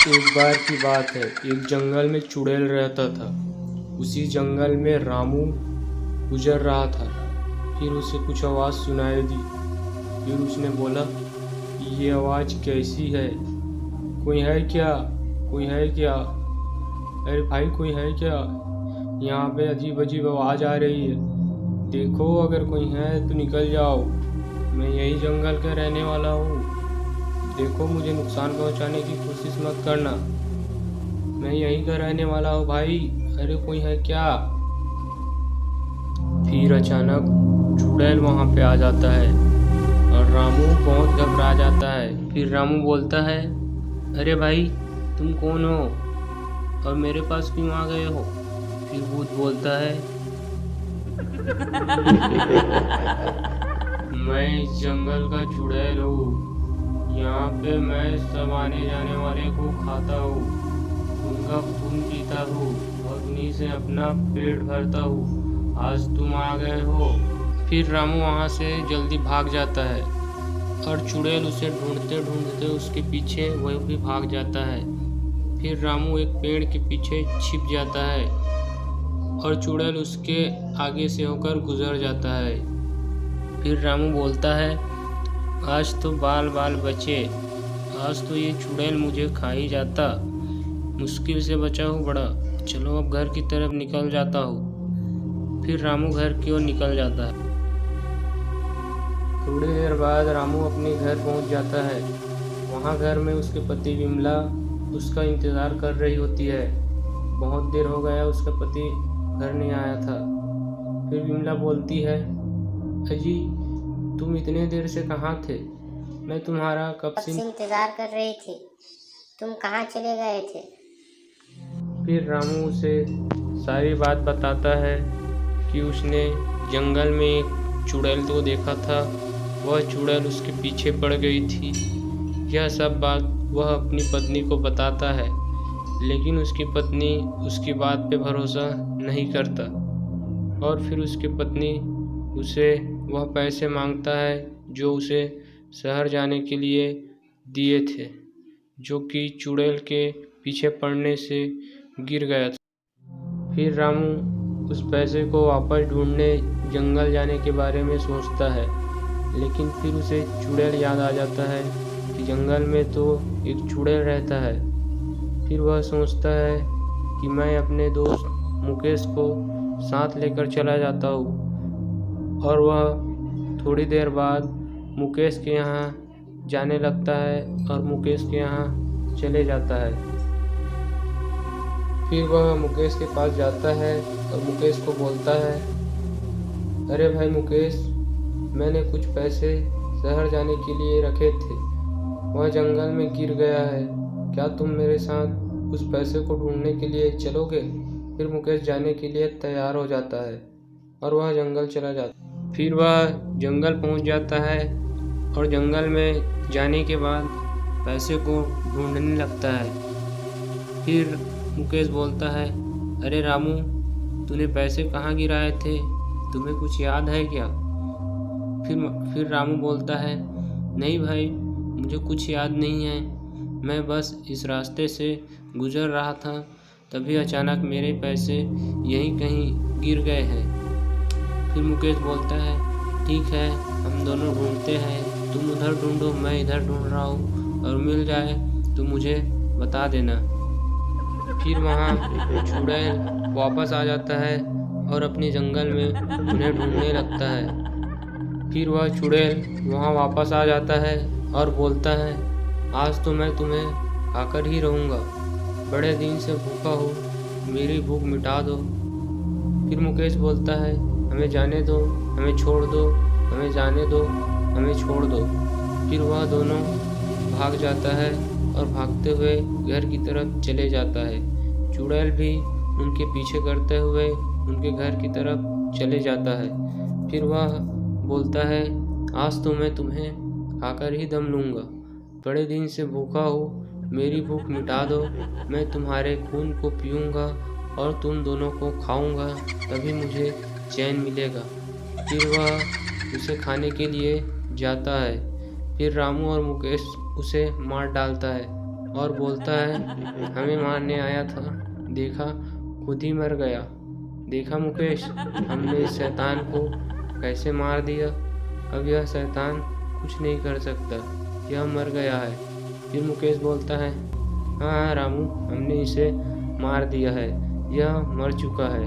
एक बार की बात है, एक जंगल में चुड़ैल रहता था। उसी जंगल में रामू गुजर रहा था। फिर उसे कुछ आवाज़ सुनाई दी। फिर उसने बोला, ये आवाज़ कैसी है? कोई है क्या? कोई है क्या? अरे भाई, कोई है क्या? यहाँ पे अजीब अजीब आवाज़ आ रही है। देखो, अगर कोई है तो निकल जाओ। मैं यही जंगल का रहने वाला हूँ। देखो, मुझे नुकसान पहुँचाने की कोशिश मत करना। मैं यहीं का रहने वाला हूँ भाई। अरे कोई है क्या? फिर अचानक चुड़ैल वहाँ पे आ जाता है और रामू बहुत घबरा जाता है। फिर रामू बोलता है, अरे भाई, तुम कौन हो और मेरे पास क्यों आ गए हो? फिर भूत बोलता है, मैं इस जंगल का चुड़ैल हूँ। यहाँ पे मैं सब आने जाने वाले को खाता हूँ, उनका खून पीता हूँ और उन्हीं से अपना पेट भरता हूँ। आज तुम आ गए हो। फिर रामू वहाँ से जल्दी भाग जाता है और चुड़ैल उसे ढूंढते ढूंढते उसके पीछे वह भी भाग जाता है। फिर रामू एक पेड़ के पीछे छिप जाता है और चुड़ैल उसके आगे से होकर गुजर जाता है। फिर रामू बोलता है, आज तो बाल बाल बचे। आज तो ये चुड़ैल मुझे खा ही जाता। मुश्किल से बचा हूँ बड़ा। चलो अब घर की तरफ निकल जाता हूँ। फिर रामू घर की ओर निकल जाता है। थोड़ी देर बाद रामू अपने घर पहुँच जाता है। वहाँ घर में उसके पति विमला उसका इंतज़ार कर रही होती है। बहुत देर हो गया उसका पति घर नहीं आया था। फिर विमला बोलती है, अजी, तुम इतने देर से कहाँ थे? मैं तुम्हारा कब से इंतजार कर रही थी। तुम कहाँ चले गए थे? फिर रामू उसे सारी बात बताता है कि उसने जंगल में एक चुड़ैल को देखा था। वह चुड़ैल उसके पीछे पड़ गई थी। यह सब बात वह अपनी पत्नी को बताता है, लेकिन उसकी पत्नी उसकी बात पे भरोसा नहीं करता और फिर उसकी पत्नी उसे वह पैसे मांगता है जो उसे शहर जाने के लिए दिए थे, जो कि चुड़ैल के पीछे पड़ने से गिर गया था। फिर रामू उस पैसे को वापस ढूंढने जंगल जाने के बारे में सोचता है, लेकिन फिर उसे चुड़ैल याद आ जाता है कि जंगल में तो एक चुड़ैल रहता है। फिर वह सोचता है कि मैं अपने दोस्त मुकेश को साथ लेकर चला जाता हूँ। और वह थोड़ी देर बाद मुकेश के यहाँ जाने लगता है और मुकेश के यहाँ चले जाता है। फिर वह मुकेश के पास जाता है और मुकेश को बोलता है, अरे भाई मुकेश, मैंने कुछ पैसे शहर जाने के लिए रखे थे। वह जंगल में गिर गया है। क्या तुम मेरे साथ उस पैसे को ढूंढने के लिए चलोगे? फिर मुकेश जाने के लिए तैयार हो जाता है और वह जंगल चला जाता है। फिर वह जंगल पहुंच जाता है और जंगल में जाने के बाद पैसे को ढूंढने लगता है। फिर मुकेश बोलता है, अरे रामू, तूने पैसे कहाँ गिराए थे? तुम्हें कुछ याद है क्या? फिर रामू बोलता है, नहीं भाई, मुझे कुछ याद नहीं है। मैं बस इस रास्ते से गुजर रहा था, तभी अचानक मेरे पैसे यहीं कहीं गिर गए हैं। फिर मुकेश बोलता है, ठीक है, हम दोनों ढूंढते हैं। तुम उधर ढूंढो, मैं इधर ढूंढ रहा हूँ, और मिल जाए तो मुझे बता देना। फिर वहाँ चुड़ैल वापस आ जाता है और अपने जंगल में उन्हें ढूंढने लगता है। फिर वह चुड़ैल वहाँ वापस आ जाता है और बोलता है, आज तो मैं तुम्हें खाकर ही रहूँगा। बड़े दिन से भूखा हूँ, मेरी भूख मिटा दो। फिर मुकेश बोलता है, हमें जाने दो, हमें छोड़ दो, हमें जाने दो, हमें छोड़ दो। फिर वह दोनों भाग जाता है और भागते हुए घर की तरफ चले जाता है। चुड़ैल भी उनके पीछे करते हुए उनके घर की तरफ चले जाता है। फिर वह बोलता है, आज तो मैं तुम्हें खाकर ही दम लूँगा। बड़े दिन से भूखा हूँ, मेरी भूख मिटा दो। मैं तुम्हारे खून को पीऊँगा और तुम दोनों को खाऊँगा, तभी मुझे चैन मिलेगा। फिर वह उसे खाने के लिए जाता है। फिर रामू और मुकेश उसे मार डालता है और बोलता है हमें मारने आया था, देखा खुद ही मर गया। देखा मुकेश, हमने इस शैतान को कैसे मार दिया। अब यह शैतान कुछ नहीं कर सकता, यह मर गया है। फिर मुकेश बोलता है हाँ रामू, हमने इसे मार दिया है, यह मर चुका है।